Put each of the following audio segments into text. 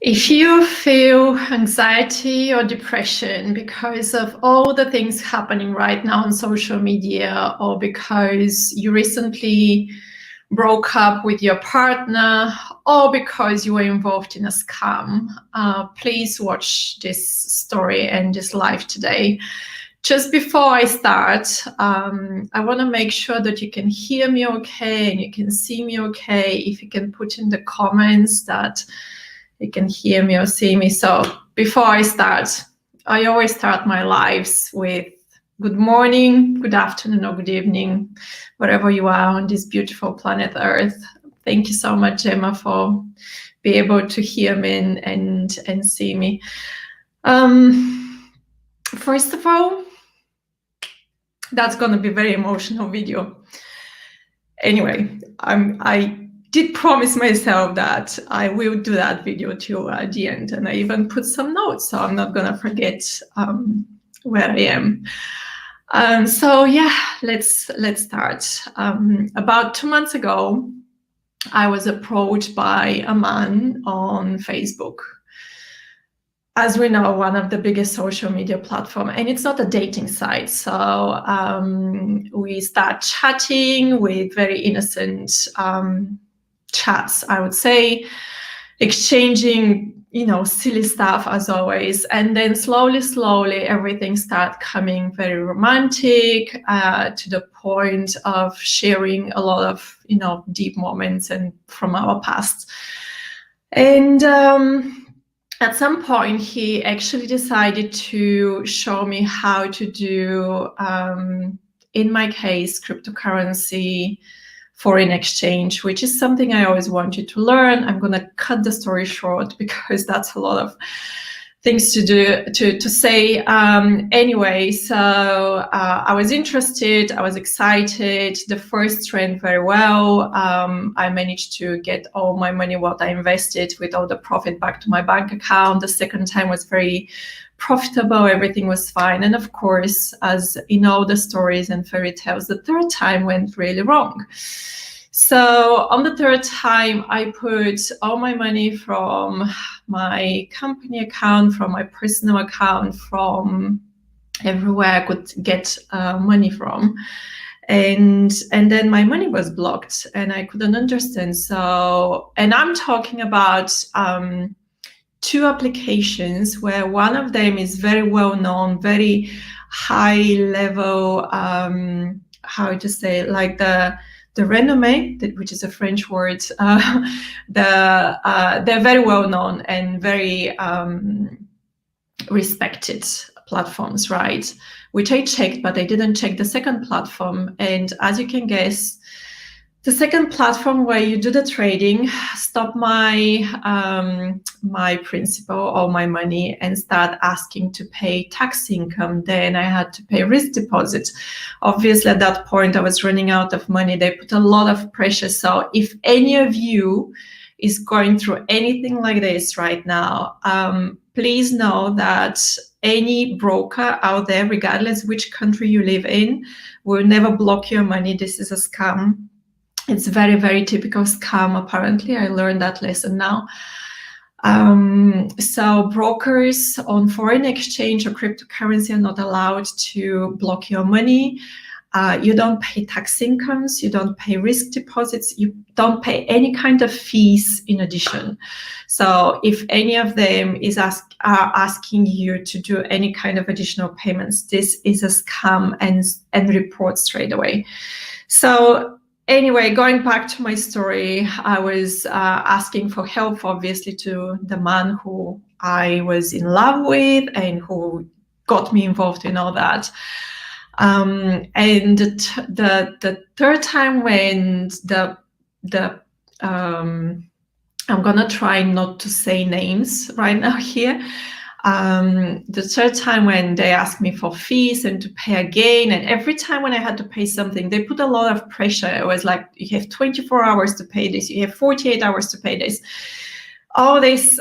If you feel anxiety or depression because of all the things happening right now on social media, or because you recently broke up with your partner, or because you were involved in a scam, please watch this story and this live today. Just before I start, I want to make sure that you can hear me okay and you can see me okay. If you can put in the comments that you can hear me or see me. So before I start, I always start my lives with good morning, good afternoon, or good evening, wherever you are on this beautiful planet Earth. Thank you so much, Emma, for being able to hear me and see me. First of all, that's going to be a very emotional video. Anyway, I did promise myself that I will do that video till the end, and I even put some notes, so I'm not gonna forget where I am. So yeah, let's start. About 2 months ago, I was approached by a man on Facebook. As we know, one of the biggest social media platform, and it's not a dating site. So we start chatting with very innocent chats, I would say, exchanging, silly stuff as always. And then slowly, everything started coming very romantic, to the point of sharing a lot of, deep moments and from our past. And at some point, he actually decided to show me how to do, in my case, cryptocurrency foreign exchange, which is something I always wanted to learn. I'm going to cut the story short because that's a lot of things to do, to say. Anyway, so I was interested, I was excited. The first trend very well. I managed to get all my money, what I invested, with all the profit back to my bank account. The second time was very profitable, everything was fine. And of course, as in all the stories and fairy tales, the third time went really wrong. So on the third time, I put all my money from my company account, from my personal account, from everywhere I could get money from. And then my money was blocked and I couldn't understand. So, and I'm talking about two applications where one of them is very well known, very high level, how to say, like the renommee, which is a French word, they're very well known and very respected platforms, right? Which I checked, but I didn't check the second platform. And as you can guess, the second platform where you do the trading stopped my my principal or my money and start asking to pay tax income. Then I had to pay risk deposit. Obviously, at that point, I was running out of money. They put a lot of pressure. So if any of you is going through anything like this right now, please know that any broker out there, regardless which country you live in, will never block your money. This is a scam. It's very, very typical scam, apparently. I learned that lesson now. So brokers on foreign exchange or cryptocurrency are not allowed to block your money. You don't pay tax incomes, you don't pay risk deposits, you don't pay any kind of fees in addition. So if any of them are asking you to do any kind of additional payments, this is a scam and report straight away. So anyway, going back to my story, I was asking for help, obviously, to the man who I was in love with and who got me involved in all that. And the third time when I'm gonna try not to say names right now here. The third time when they asked me for fees and to pay again, and every time when I had to pay something, they put a lot of pressure. It was like, you have 24 hours to pay this, you have 48 hours to pay this. All this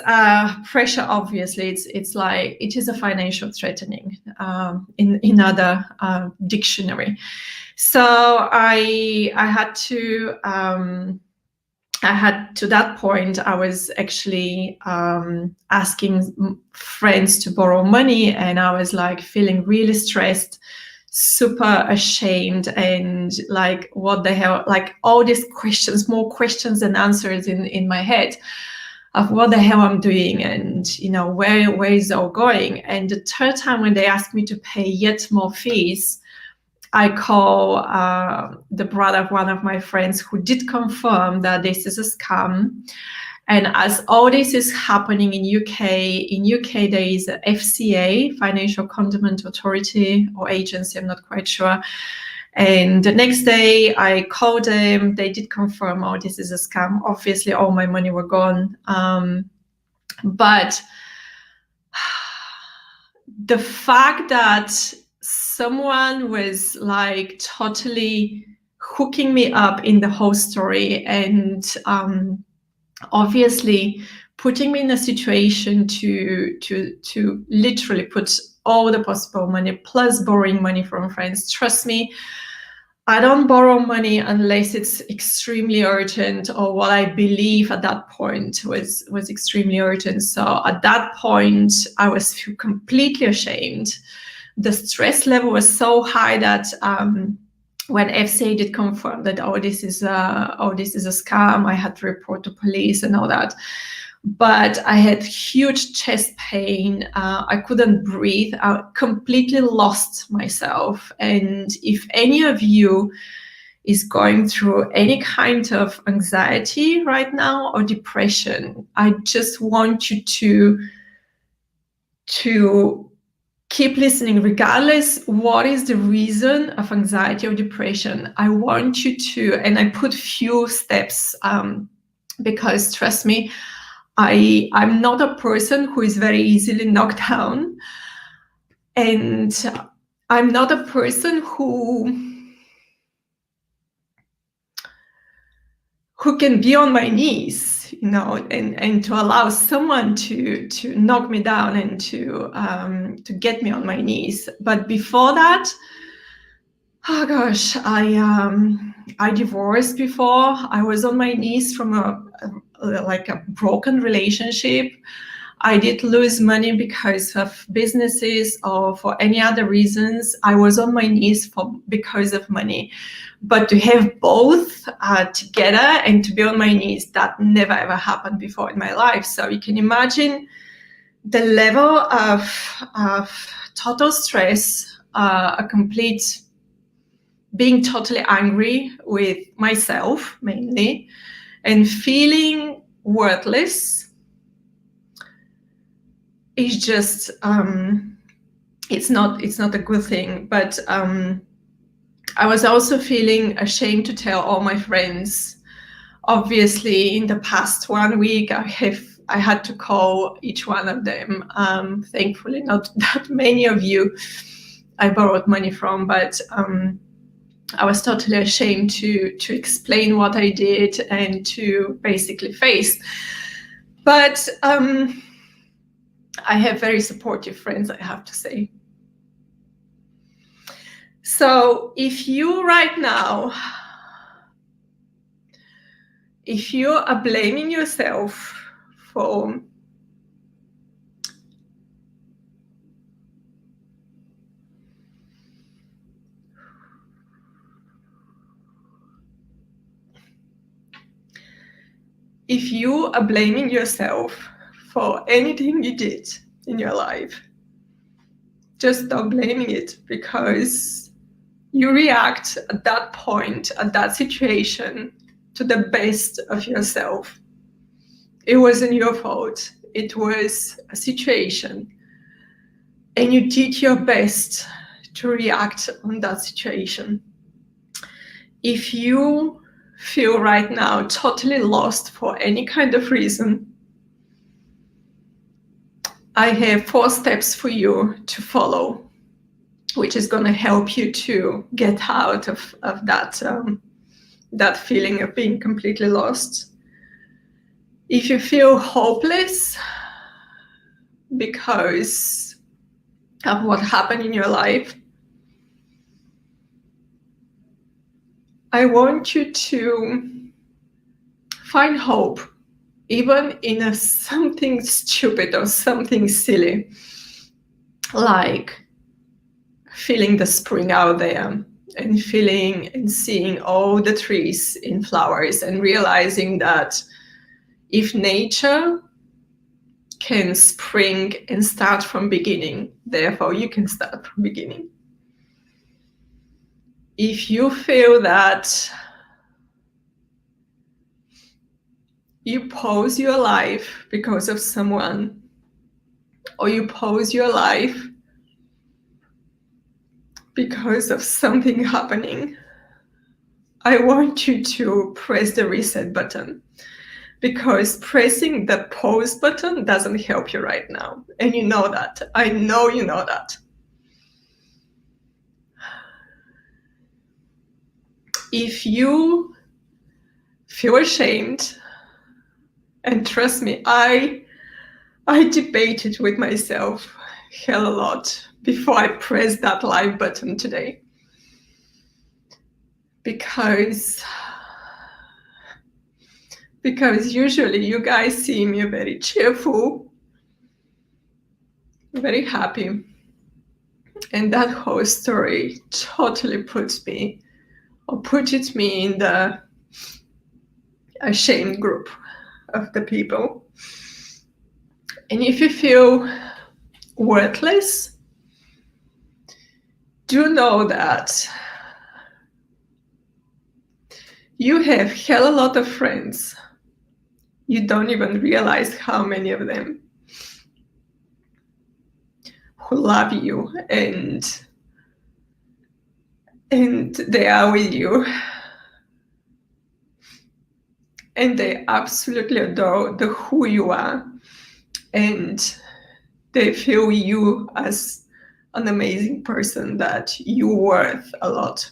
pressure, obviously, it's like, it is a financial threatening in other dictionary. So I had to I had, to that point, I was actually asking friends to borrow money, and I was like feeling really stressed, super ashamed, and like, what the hell, like all these questions, more questions than answers in my head of what the hell I'm doing, and where is it all going. And the third time when they asked me to pay yet more fees, I call the brother of one of my friends who did confirm that this is a scam. And as all this is happening in UK there is a FCA, Financial Conduit Authority or agency, I'm not quite sure. And the next day I called them, they did confirm, oh, this is a scam. Obviously all my money were gone. But the fact that someone was like totally hooking me up in the whole story, and obviously putting me in a situation to literally put all the possible money plus borrowing money from friends. Trust me, I don't borrow money unless it's extremely urgent, or what I believe at that point was extremely urgent. So at that point, I was completely ashamed. The stress level was so high that when FCA did confirm that this is a scam, I had to report to police and all that. But I had huge chest pain. I couldn't breathe. I completely lost myself. And if any of you is going through any kind of anxiety right now or depression, I just want you to keep listening, regardless what is the reason of anxiety or depression. I want you to, and I put few steps because trust me, I'm not a person who is very easily knocked down, and I'm not a person who can be on my knees, and to allow someone to knock me down and to get me on my knees. But before that, oh gosh, I divorced before. I was on my knees from a broken relationship. I did lose money because of businesses or for any other reasons. I was on my knees because of money. But to have both together and to be on my knees, that never ever happened before in my life. So you can imagine the level of total stress, being totally angry with myself mainly, and feeling worthless. It's just it's not a good thing. But I was also feeling ashamed to tell all my friends. Obviously, in the past 1 week, I had to call each one of them. Thankfully, not that many of you I borrowed money from, but I was totally ashamed to explain what I did and to basically face. But I have very supportive friends, I have to say. So if you right now, if you are blaming yourself for anything you did in your life, just stop blaming it, because you react at that point, at that situation, to the best of yourself. It wasn't your fault. It was a situation. And you did your best to react on that situation. If you feel right now totally lost for any kind of reason, I have 4 steps for you to follow, which is going to help you to get out of that feeling of being completely lost. If you feel hopeless because of what happened in your life, I want you to find hope, even in something stupid or something silly, like feeling the spring out there and feeling and seeing all the trees in flowers and realizing that if nature can spring and start from beginning, therefore you can start from beginning. If you feel that you pause your life because of someone, or you pause your life because of something happening, I want you to press the reset button, because pressing the pause button doesn't help you right now. And you know that. I know you know that. If you feel ashamed, and trust me, I debated with myself hell a lot before I pressed that live button today. Because usually you guys see me very cheerful, very happy. And that whole story totally puts me in the ashamed group of the people. And if you feel worthless, do know that you have hell a lot of friends. You don't even realize how many of them who love you and they are with you. And they absolutely adore who you are. And they feel you as an amazing person that you're worth a lot.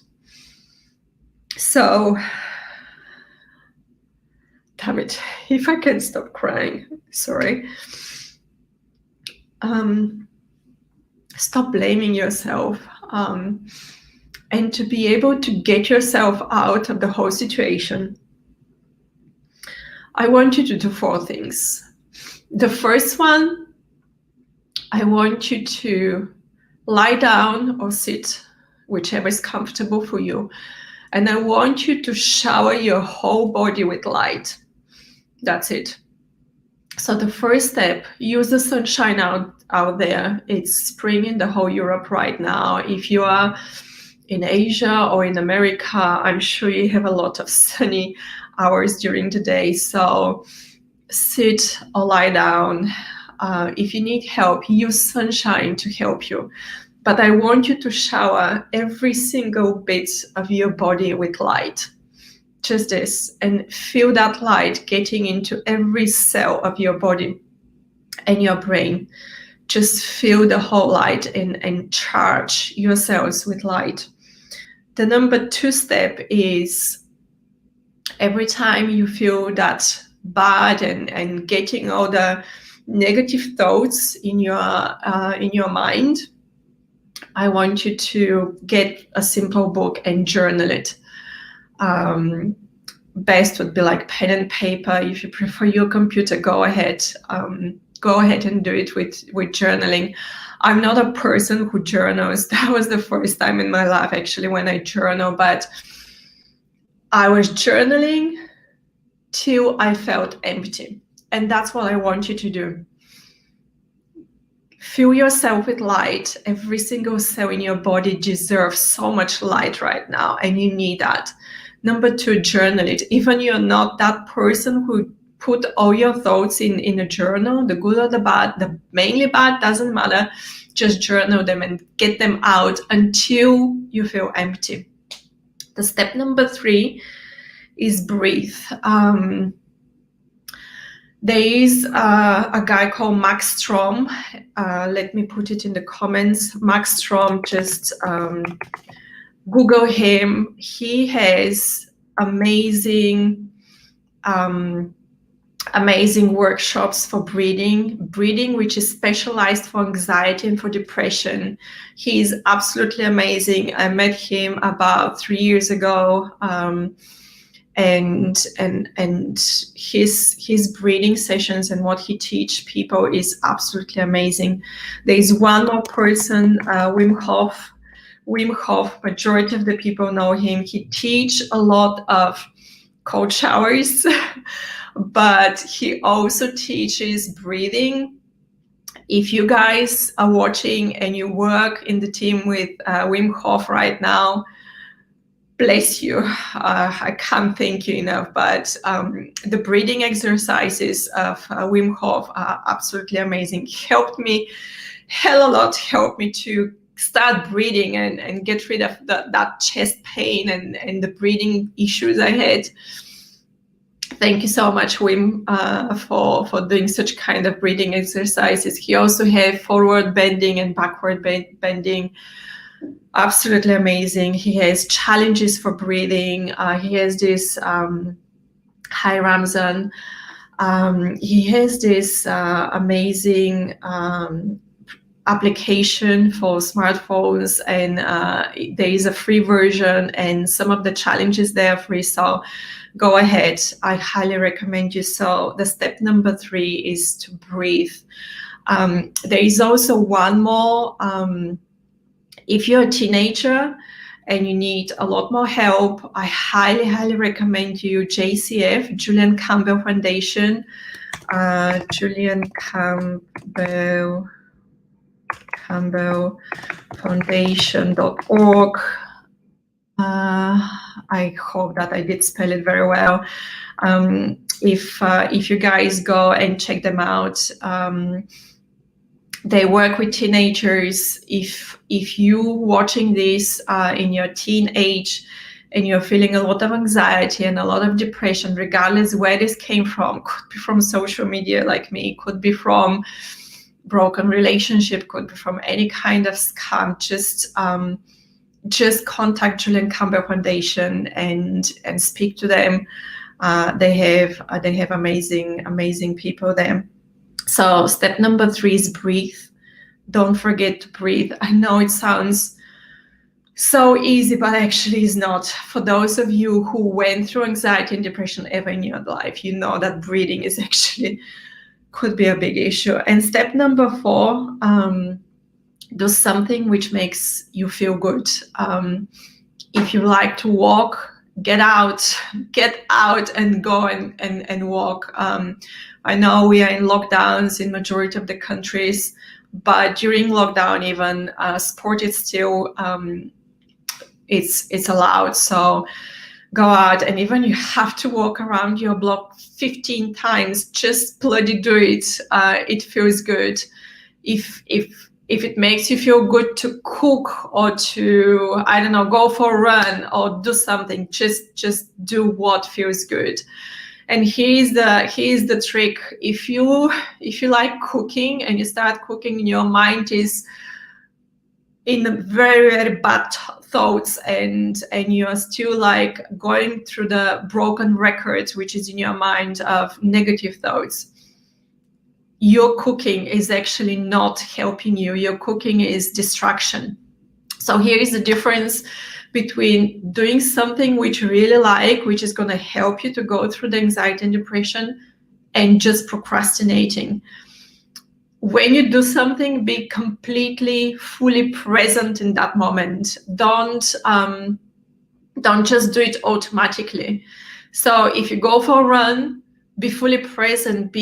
So, damn it, if I can stop crying, sorry. Stop blaming yourself, and to be able to get yourself out of the whole situation, I want you to do 4 things. The first one, I want you to lie down or sit, whichever is comfortable for you. And I want you to shower your whole body with light. That's it. So the first step, use the sunshine out there. It's spring in the whole Europe right now. If you are in Asia or in America, I'm sure you have a lot of sunny hours during the day. So sit or lie down. If you need help, use sunshine to help you. But I want you to shower every single bit of your body with light. Just this, and feel that light getting into every cell of your body and your brain. Just feel the whole light and charge your cells with light. The number 2 step is every time you feel that bad and getting all the negative thoughts in your mind, I want you to get a simple book and journal it. Best would be like pen and paper. If you prefer your computer, go ahead and do it with journaling. I'm not a person who journals. That was the first time in my life actually when I journal, but I was journaling till I felt empty. And that's what I want you to do. Fill yourself with light. Every single cell in your body deserves so much light right now, and you need that. Number 2, journal it. Even you're not that person who put all your thoughts in a journal, the good or the bad, the mainly bad, doesn't matter. Just journal them and get them out until you feel empty. The step number 3 is breathe. There is a guy called Max Strom. Let me put it in the comments. Max Strom, just Google him. He has amazing workshops for breathing, which is specialized for anxiety and for depression. He's absolutely amazing. I met him about 3 years ago. and his breathing sessions and what he teach people is absolutely amazing. There is one more person, Wim Hof. Wim Hof, majority of the people know him. He teach a lot of cold showers, but he also teaches breathing. If you guys are watching and you work in the team with Wim Hof right now, bless you. I can't thank you enough, but the breathing exercises of Wim Hof are absolutely amazing. Helped me hell a lot, helped me to start breathing and get rid of that chest pain and the breathing issues I had. Thank you so much, Wim, for doing such kind of breathing exercises. He also have forward bending and backward bending. Absolutely amazing. He has challenges for breathing. He has this Hi Ramzan. He has this amazing application for smartphones, and there is a free version, and some of the challenges there are free. So go ahead. I highly recommend you. So the step number 3 is to breathe. There is also one more. If you're a teenager and you need a lot more help, I highly, highly recommend you JCF, Julian Campbell Foundation, campbellfoundation.org. I hope that I did spell it very well. If you guys go and check them out, they work with teenagers. If you watching this in your teen age and you're feeling a lot of anxiety and a lot of depression, regardless where this came from, could be from social media like me, could be from broken relationship, could be from any kind of scam, just contact Julian Campbell Foundation and speak to them. They have amazing people there. So step number 3 is breathe. Don't forget to breathe. I know it sounds so easy, but actually it's not. For those of you who went through anxiety and depression ever in your life, you know that breathing is actually could be a big issue. And step number 4, do something which makes you feel good. If you like to walk, get out and go and walk. I know we are in lockdowns in majority of the countries, but during lockdown, even sport is still it's allowed. So go out, and even you have to walk around your block 15 times, just bloody do it. It feels good. If it makes you feel good to cook or to, I don't know, go for a run or do something, just do what feels good. And here's the trick. If you like cooking and you start cooking and your mind is in very, very bad thoughts and you are still like going through the broken records, which is in your mind of negative thoughts, your cooking is actually not helping you. Your cooking is distraction. So here is the difference between doing something which you really like, which is going to help you to go through the anxiety and depression, and just procrastinating. When you do something, be completely, fully present in that moment. Don't just do it automatically. So if you go for a run, be fully present,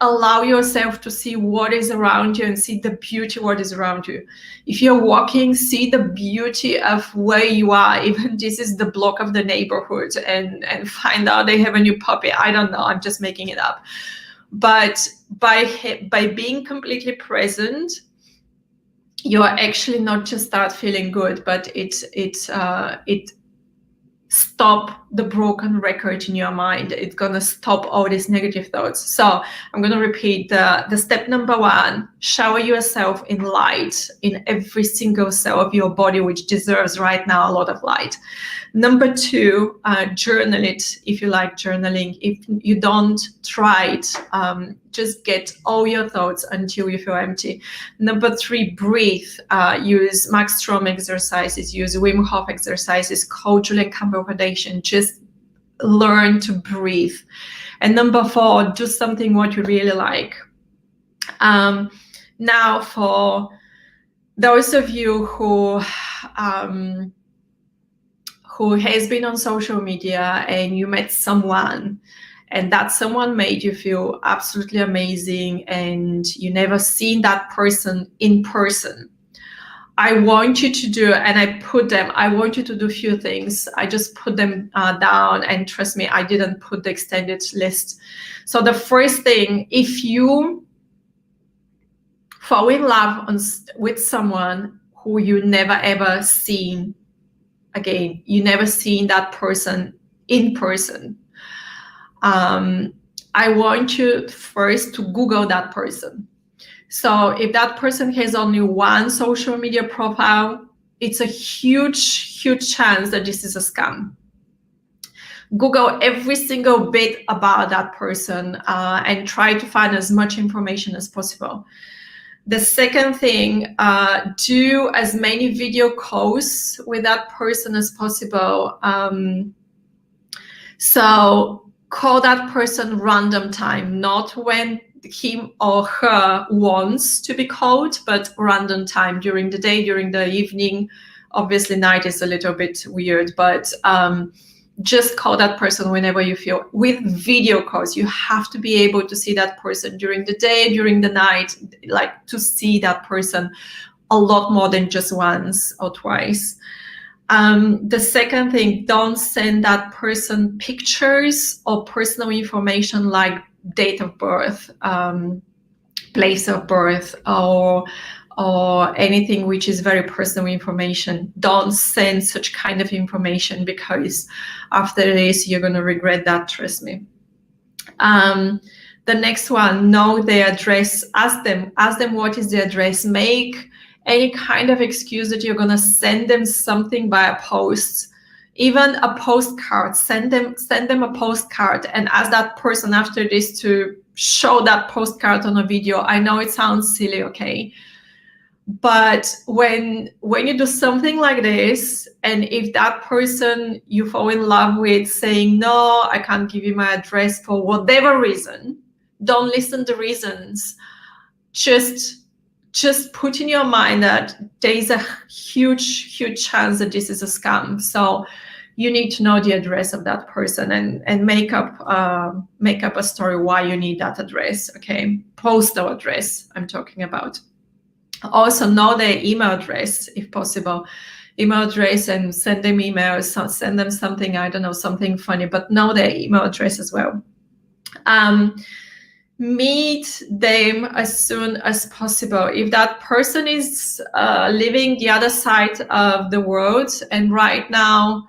allow yourself to see what is around you and see the beauty what is around you. If you're walking, see the beauty of where you are. Even this is the block of the neighborhood, and find out they have a new puppy. I don't know, I'm just making it up. But by being completely present, you are actually not just start feeling good, but it stop the broken record in your mind. It's gonna stop all these negative thoughts. So I'm gonna repeat the step number 1: shower yourself in light in every single cell of your body, which deserves right now a lot of light. Number 2, journal it if you like journaling. If you don't, try it. Just get all your thoughts until you feel empty. Number 3, breathe. Use Max Strom exercises, use Wim Hof exercises, call Julian Campbell Foundation. Just learn to breathe. And number 4, do something what you really like. Now, for those of you who has been on social media and you met someone, and that someone made you feel absolutely amazing, and you never seen that person in person, I want you to do, and I want you to do a few things. I just put them down, and trust me, I didn't put the extended list. So the first thing, if you fall in love with someone who you never ever seen again, you never seen that person in person, I want you first to Google that person. So if that person has only one social media profile, it's a huge, huge chance that this is a scam. Google every single bit about that person and try to find as much information as possible. The second thing, do as many video calls with that person as possible. So call that person random time, not when him or her wants to be called, but random time during the day, during the evening. Obviously, night is a little bit weird, but just call that person whenever you feel. With video calls, you have to be able to see that person during the day, during the night, like to see that person a lot more than just once or twice. The second thing, don't send that person pictures or personal information like date of birth, place of birth, or anything which is very personal information. Don't send such kind of information, because after this you're going to regret that, trust me. The next one, know their address. Ask them what is their address. Make any kind of excuse that you're going to send them something by a post, even a postcard. Send them a postcard and ask that person after this to show that postcard on a video. I know it sounds silly, okay? But when you do something like this, and if that person you fall in love with saying, no, I can't give you my address for whatever reason, don't listen to reasons. Just put in your mind that there is a huge, huge chance that this is a scam. So you need to know the address of that person and make up a story why you need that address, okay? Postal address I'm talking about. Also know their email address if possible. Email address, and send them emails, send them something, I don't know, something funny, but know their email address as well. Meet them as soon as possible. If that person is living the other side of the world, and right now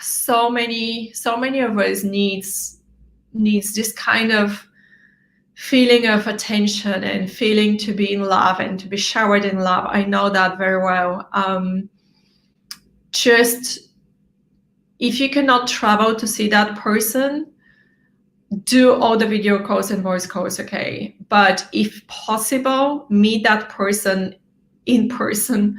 so many of us needs this kind of feeling of attention and feeling to be in love and to be showered in love. I know that very well. Just if you cannot travel to see that person, do all the video calls and voice calls, okay? But if possible, meet that person in person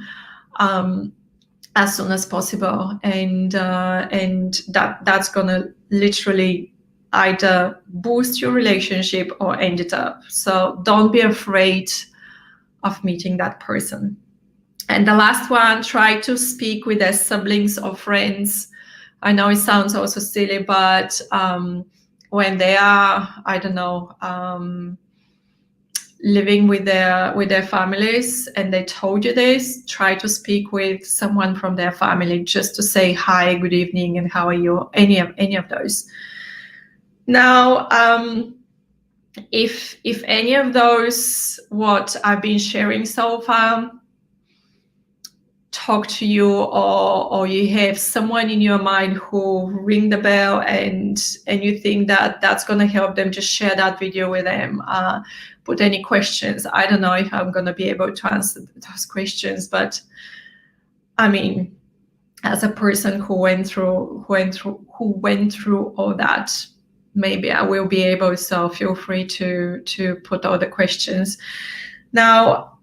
as soon as possible, and that's gonna literally either boost your relationship or end it up. So don't be afraid of meeting that person. And the last one, try to speak with their siblings or friends. I know it sounds also silly, but when they are, I don't know, living with their families and they told you this, try to speak with someone from their family just to say hi, good evening, and how are you, any of those. Now, if any of those what I've been sharing so far talk to you, or you have someone in your mind who ring the bell and you think that that's going to help them, just share that video with them. Put any questions. I don't know if I'm going to be able to answer those questions, but I mean, as a person who went through all that, maybe I will be able, so feel free to put all the questions. Now,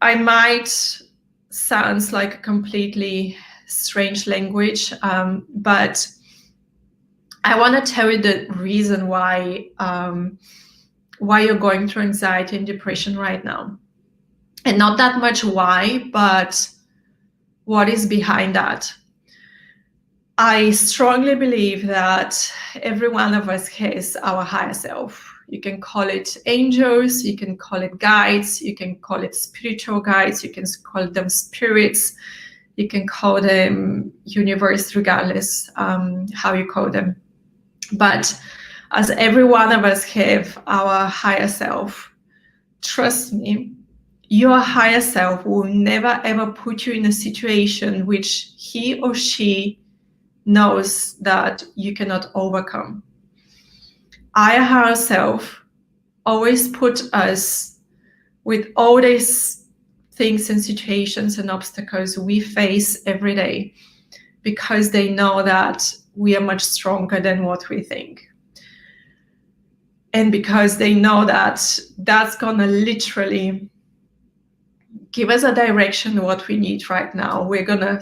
I might sounds like a completely strange language, but I want to tell you the reason why you're going through anxiety and depression right now. And not that much why, but what is behind that. I strongly believe that every one of us has our higher self. You can call it angels, you can call it guides, you can call it spiritual guides, you can call them spirits, you can call them universe, regardless how you call them. But as every one of us have our higher self, trust me, your higher self will never ever put you in a situation which he or she knows that you cannot overcome. Our higher self always put us with all these things and situations and obstacles we face every day because they know that we are much stronger than what we think. And because they know that that's gonna literally give us a direction what we need right now. We're gonna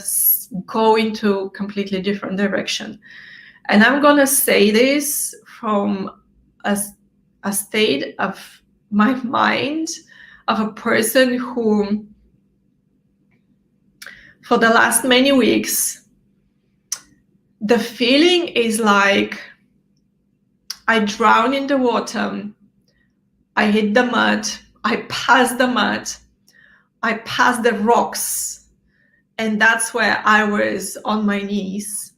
go into a completely different direction. And I'm gonna say this from a state of my mind of a person who, for the last many weeks, the feeling is like I drown in the water, I hit the mud, I pass the mud, I pass the rocks, and that's where I was on my knees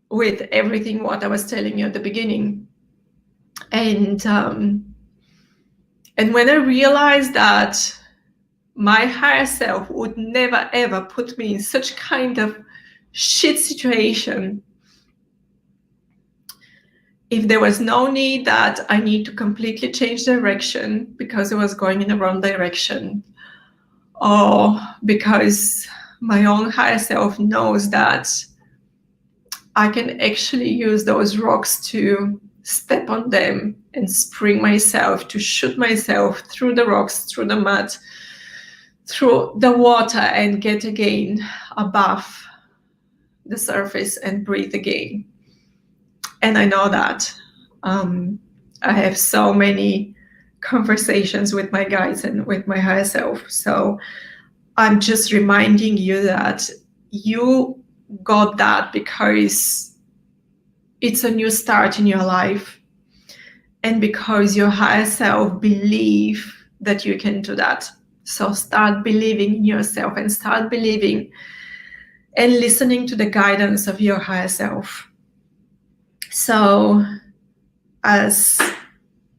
with everything what I was telling you at the beginning. And when I realized that my higher self would never ever put me in such kind of shit situation, if there was no need that I need to completely change direction because I was going in the wrong direction, or because my own higher self knows that I can actually use those rocks to step on them and spring myself, to shoot myself through the rocks, through the mud, through the water, and get again above the surface and breathe again. And I know that. I have so many conversations with my guides and with my higher self. So I'm just reminding you that you got that because it's a new start in your life, and because your higher self believe that you can do that. So start believing in yourself and start believing and listening to the guidance of your higher self. So as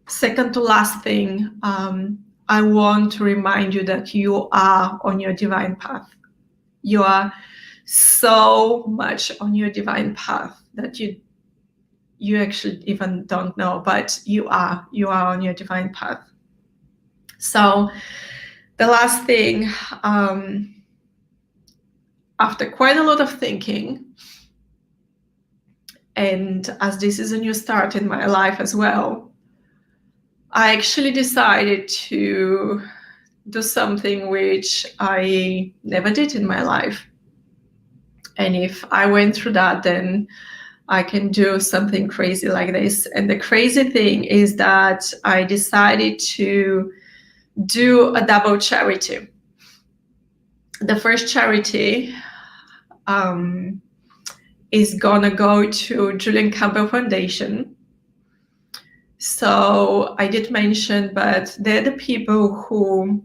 second to last thing, I want to remind you that you are on your divine path. You are so much on your divine path that you actually even don't know, but you are on your divine path. So the last thing, after quite a lot of thinking, and as this is a new start in my life as well, I actually decided to do something which I never did in my life. And if I went through that, then I can do something crazy like this. And the crazy thing is that I decided to do a double charity. The first charity is gonna go to Julian Campbell Foundation. So I did mention, but they're the people who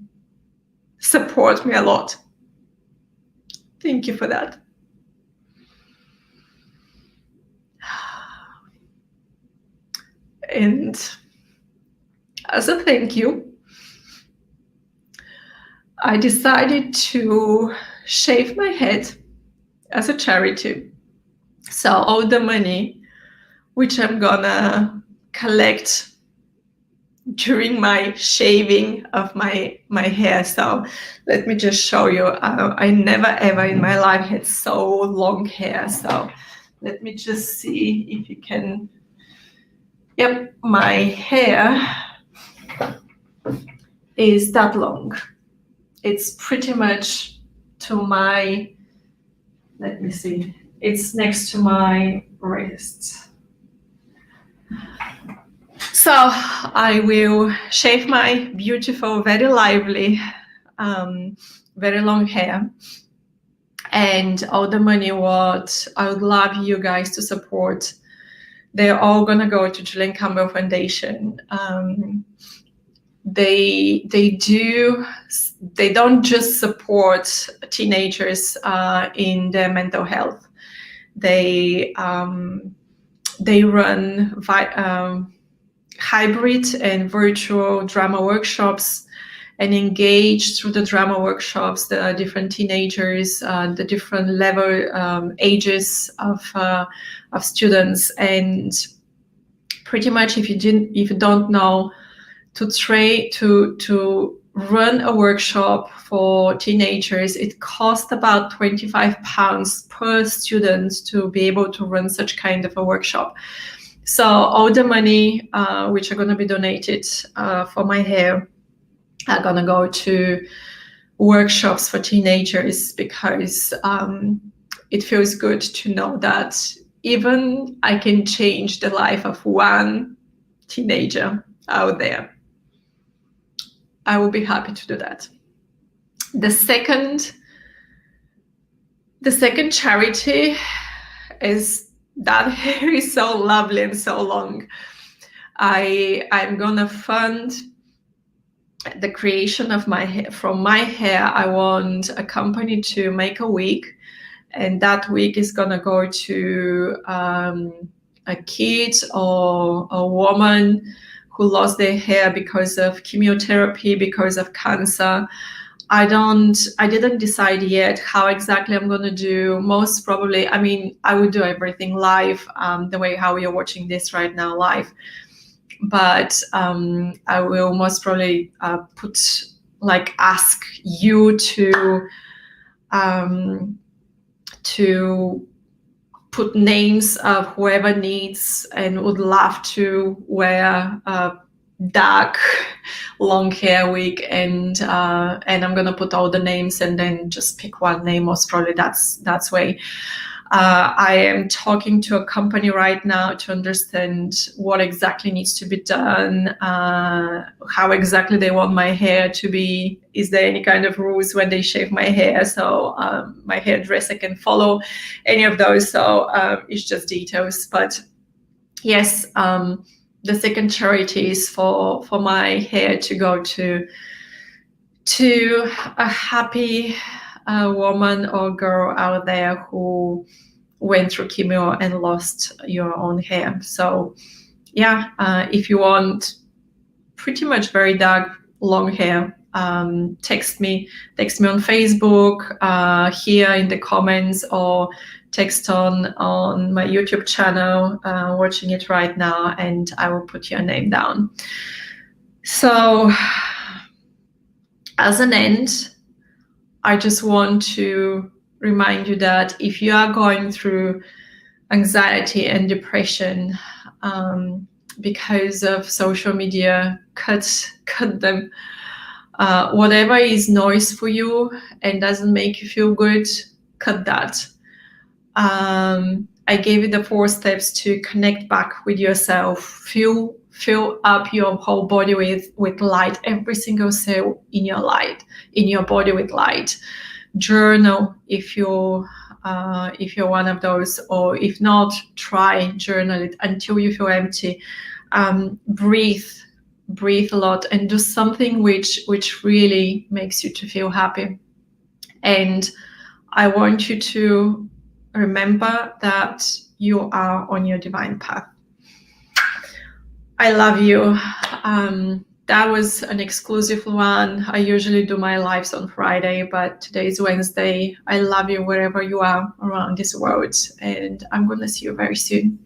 support me a lot. Thank you for that. And as a thank you, I decided to shave my head as a charity. So all the money which I'm gonna collect during my shaving of my hair. So let me just show you. I never ever in my life had so long hair. So let me just see if you can. Yep, my hair is that long. It's pretty much to my Let me see. It's next to my wrist. So I will shave my beautiful, very lively, very long hair. And all the money what I would love you guys to support, they're all gonna go to Julian Campbell Foundation. They don't just support teenagers in their mental health. They run hybrid and virtual drama workshops and engage through the drama workshops the different teenagers, the different level ages of students. And pretty much, if you don't know, to run a workshop for teenagers, it costs about £25 per student to be able to run such kind of a workshop. So all the money which are going to be donated for my hair are going to go to workshops for teenagers, because it feels good to know that even I can change the life of one teenager out there. I will be happy to do that. The second charity is that hair is so lovely and so long. I'm gonna fund the creation of my hair. From my hair, I want a company to make a wig, and that wig is gonna go to a kid or a woman who lost their hair because of chemotherapy, because of cancer. I didn't decide yet how exactly I'm going to do. Most probably, I mean, I will do everything live, the way how you're watching this right now live. But I will most probably ask you to put names of whoever needs and would love to wear a dark long hair wig, and I'm gonna put all the names and then just pick one name. Most probably that's way. I am talking to a company right now to understand what exactly needs to be done, how exactly they want my hair to be. Is there any kind of rules when they shave my hair, so my hairdresser can follow any of those? So it's just details. But yes, the second charity is for my hair to go to a happy woman or girl out there who went through chemo and lost your own hair. So yeah, if you want pretty much very dark long hair, text me on Facebook, here in the comments, or text on my YouTube channel, watching it right now, and I will put your name down. So as an end, I just want to remind you that if you are going through anxiety and depression because of social media, cut them. Whatever is noise for you and doesn't make you feel good, cut that. I gave you the 4 steps to connect back with yourself. Fill up your whole body with light, every single cell in your body with light. Journal if you're one of those, or if not, try journal it until you feel empty. Breathe a lot and do something which really makes you to feel happy. And I want you to remember that you are on your divine path. I love you. That was an exclusive one. I usually do my lives on Friday, but today is Wednesday. I love you wherever you are around this world, and I'm going to see you very soon.